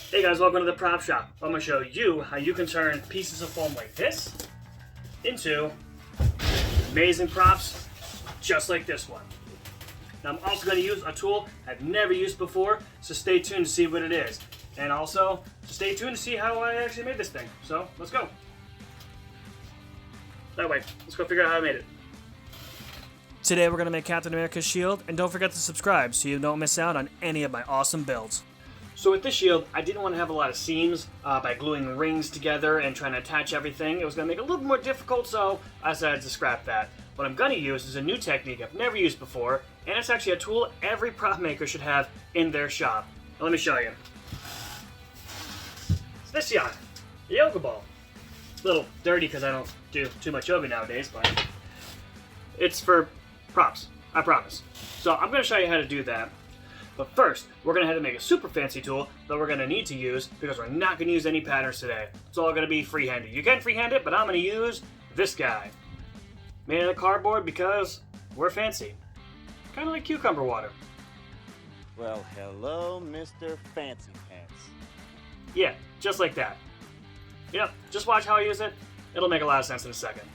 Hey guys, welcome to the prop shop. I'm going to show you how you can turn pieces of foam like this into amazing props just like this one. Now I'm also going to use a tool I've never used before, so stay tuned to see what it is. And also, stay tuned to see how I actually made this thing. So, let's go. That way, let's go figure out how I made it. Today we're going to make Captain America's shield, and don't forget to subscribe so you don't miss out on any of my awesome builds. So with this shield, I didn't want to have a lot of seams by gluing rings together and trying to attach everything. It was going to make it a little more difficult, so I decided to scrap that. What I'm going to use is a new technique I've never used before, and it's actually a tool every prop maker should have in their shop. Now, let me show you. It's this guy, the yoga ball. It's a little dirty because I don't do too much yoga nowadays, but it's for props, I promise. So I'm going to show you how to do that. But first, we're going to have to make a super fancy tool that we're going to need to use because we're not going to use any patterns today. It's all going to be freehanded. You can freehand it, but I'm going to use this guy. Made out of cardboard because we're fancy. Kind of like cucumber water. Well, hello, Mr. Fancy Pants. Yeah, just like that. Yep, just watch how I use it. It'll make a lot of sense in a second.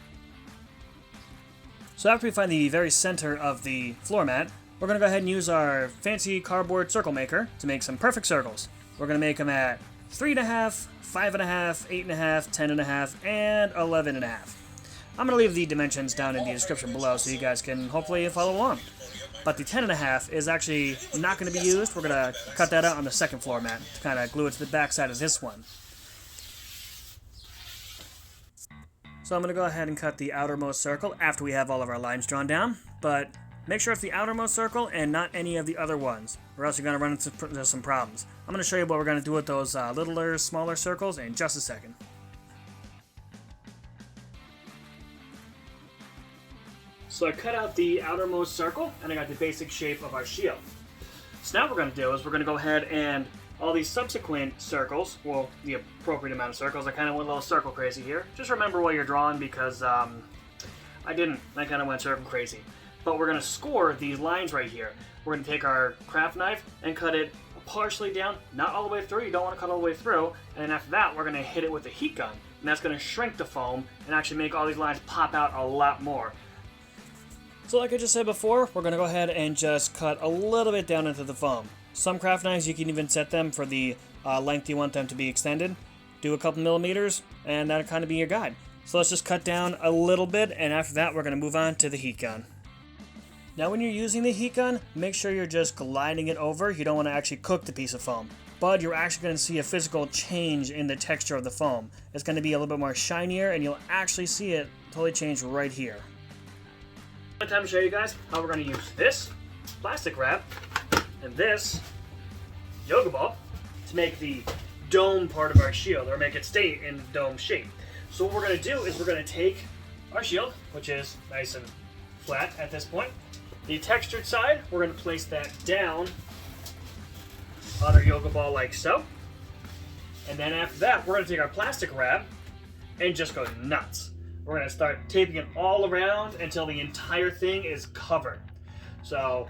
So after we find the very center of the floor mat, we're going to go ahead and use our fancy cardboard circle maker to make some perfect circles. We're going to make them at 3.5, 5.5, 8.5, 10.5, and 11.5. I'm going to leave the dimensions down in the description below so you guys can hopefully follow along. But the 10.5 is actually not going to be used. We're going to cut that out on the second floor mat to kind of glue it to the back side of this one. So I'm going to go ahead and cut the outermost circle after we have all of our lines drawn down, but make sure it's the outermost circle and not any of the other ones, or else you're going to run into some problems. I'm going to show you what we're going to do with those littler, smaller circles in just a second. So I cut out the outermost circle, and I got the basic shape of our shield. So now what we're going to do is we're going to go ahead and all these subsequent circles, well, the appropriate amount of circles, I kind of went a little circle crazy here. Just remember what you're drawing because I kind of went circle crazy. But we're going to score these lines right here. We're going to take our craft knife and cut it partially down, not all the way through. You don't want to cut all the way through. And then after that, we're going to hit it with a heat gun. And that's going to shrink the foam and actually make all these lines pop out a lot more. So like I just said before, we're going to go ahead and just cut a little bit down into the foam. Some craft knives, you can even set them for the length you want them to be extended. Do a couple millimeters, and that'll kind of be your guide. So let's just cut down a little bit, and after that, we're going to move on to the heat gun. Now when you're using the heat gun, make sure you're just gliding it over. You don't want to actually cook the piece of foam. But you're actually going to see a physical change in the texture of the foam. It's going to be a little bit more shinier, and you'll actually see it totally change right here. Time to show you guys how we're going to use this plastic wrap and this yoga ball to make the dome part of our shield, or make it stay in the dome shape. So what we're going to do is we're going to take our shield, which is nice and flat at this point. The textured side, we're going to place that down on our yoga ball like so. And then after that, we're going to take our plastic wrap and just go nuts. We're going to start taping it all around until the entire thing is covered. So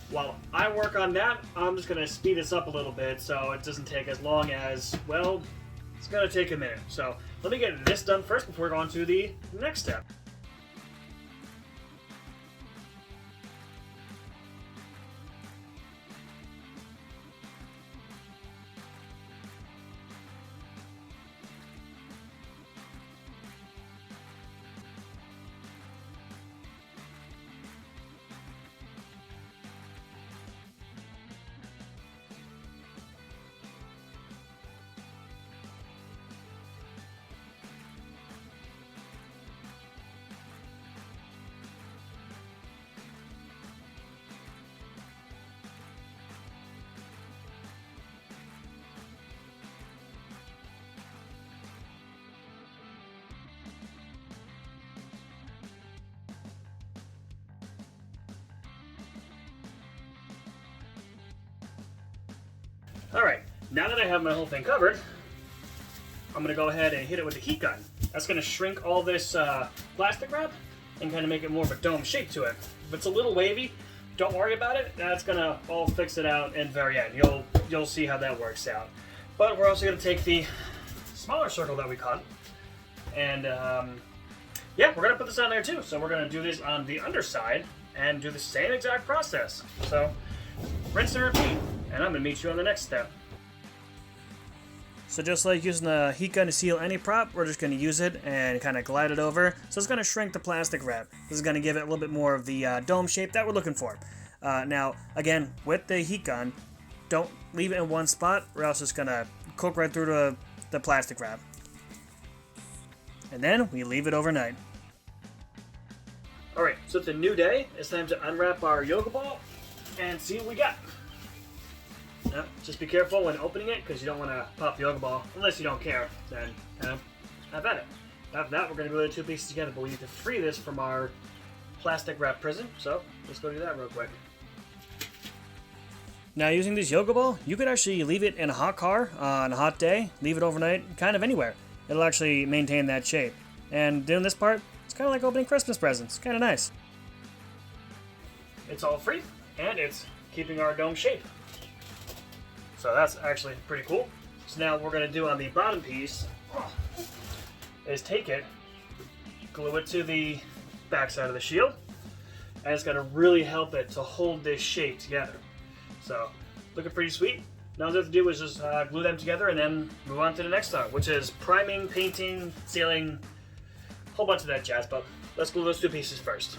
while I work on that, I'm just going to speed this up a little bit so it doesn't take as long as, well, it's going to take a minute. So let me get this done first before we go on to the next step. Alright, now that I have my whole thing covered, I'm going to go ahead and hit it with the heat gun. That's going to shrink all this plastic wrap and kind of make it more of a dome shape to it. If it's a little wavy, don't worry about it. That's going to all fix it out in the very end. You'll see how that works out. But we're also going to take the smaller circle that we cut, and yeah, we're going to put this on there too. So we're going to do this on the underside and do the same exact process. So rinse and repeat, and I'm going to meet you on the next step. So just like using a heat gun to seal any prop, we're just going to use it and kind of glide it over. So it's going to shrink the plastic wrap. This is going to give it a little bit more of the dome shape that we're looking for. Now, again, with the heat gun, don't leave it in one spot or else it's going to cook right through the plastic wrap. And then we leave it overnight. Alright, so it's a new day. It's time to unwrap our yoga ball and see what we got. Now, just be careful when opening it because you don't want to pop the yoga ball unless you don't care. Then have at it. After that, we're going to glue the two pieces together, but we need to free this from our plastic wrap prison. So let's go do that real quick. Now, using this yoga ball, you could actually leave it in a hot car on a hot day, leave it overnight, kind of anywhere. It'll actually maintain that shape. And doing this part, it's kind of like opening Christmas presents. Kind of nice. It's all free, and it's keeping our dome shape. So that's actually pretty cool. So now what we're going to do on the bottom piece is take it, glue it to the back side of the shield, and it's going to really help it to hold this shape together. So looking pretty sweet. Now all we have to do is just glue them together and then move on to the next step, which is priming, painting, sealing, a whole bunch of that jazz, but let's glue those two pieces first.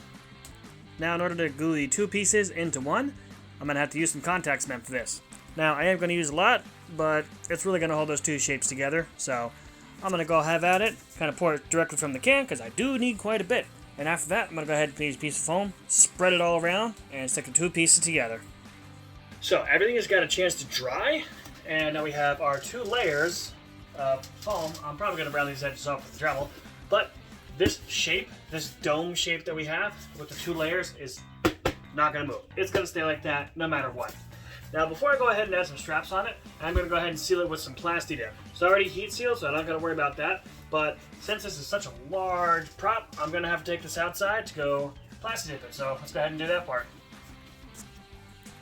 Now in order to glue the two pieces into one, I'm going to have to use some contact cement for this. Now, I am going to use a lot, but it's really going to hold those two shapes together, so I'm going to go have at it, kind of pour it directly from the can, because I do need quite a bit. And after that, I'm going to go ahead and use a piece of foam, spread it all around, and stick the two pieces together. So, everything has got a chance to dry, and now we have our two layers of foam. I'm probably going to round these edges off with the Dremel, but this shape, this dome shape that we have with the two layers is not going to move. It's going to stay like that no matter what. Now, before I go ahead and add some straps on it, I'm going to go ahead and seal it with some plasti-dip. It's already heat sealed, so I'm not going to worry about that. But since this is such a large prop, I'm going to have to take this outside to go plasti-dip it. So let's go ahead and do that part.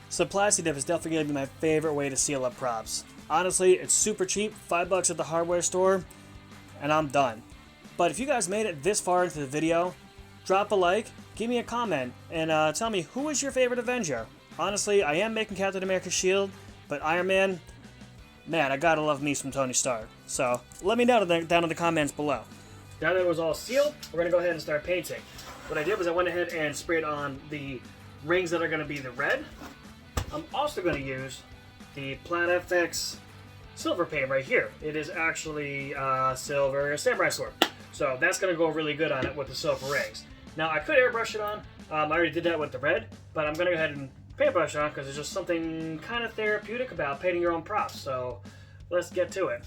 So plasti-dip is definitely going to be my favorite way to seal up props. Honestly, it's super cheap, $5 at the hardware store, and I'm done. But if you guys made it this far into the video, drop a like, give me a comment, and tell me who is your favorite Avenger. Honestly, I am making Captain America's shield, but Iron Man, man, I gotta love me some Tony Stark. So, let me know down in the comments below. Now that it was all sealed, we're gonna go ahead and start painting. What I did was I went ahead and sprayed on the rings that are gonna be the red. I'm also gonna use the Plaid FX silver paint right here. It is actually silver samurai sword. So that's gonna go really good on it with the silver rings. Now, I could airbrush it on. I already did that with the red, but I'm gonna go ahead and paintbrush on because there's just something kind of therapeutic about painting your own props. So let's get to it.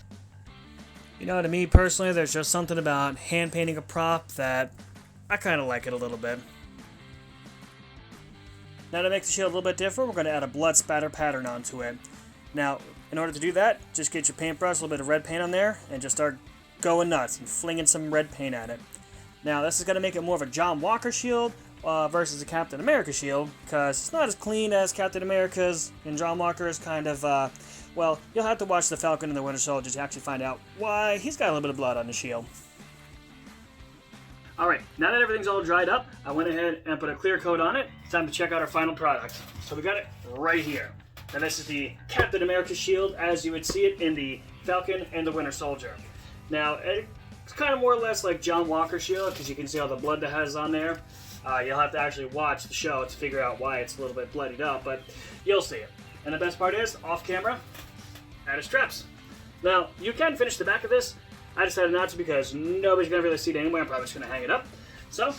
You know, to me personally, there's just something about hand painting a prop that I kind of like it a little bit. Now to make the shield a little bit different, we're going to add a blood spatter pattern onto it. Now, in order to do that, just get your paintbrush, a little bit of red paint on there, and just start going nuts and flinging some red paint at it. Now, this is going to make it more of a John Walker shield versus a Captain America shield, because it's not as clean as Captain America's, and John Walker's kind of, well, you'll have to watch The Falcon and the Winter Soldier to actually find out why he's got a little bit of blood on the shield. Alright, now that everything's all dried up, I went ahead and put a clear coat on it. It's time to check out our final product. So we got it right here. Now this is the Captain America shield as you would see it in the Falcon and the Winter Soldier. Now, it's kind of more or less like John Walker's shield, because you can see all the blood that has on there. You'll have to actually watch the show to figure out why it's a little bit bloodied up, but you'll see it. And the best part is, off camera, added straps. Now, you can finish the back of this. I decided not to because nobody's going to really see it anyway. I'm probably just going to hang it up. So,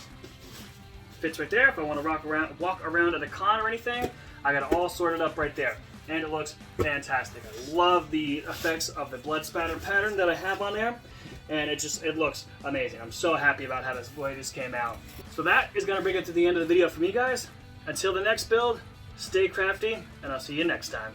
fits right there. If I want to walk around at a con or anything, I got it all sorted up right there. And it looks fantastic. I love the effects of the blood spatter pattern that I have on there. And it looks amazing. I'm so happy about how the way this came out. So that is going to bring it to the end of the video for me, guys. Until the next build, stay crafty, and I'll see you next time.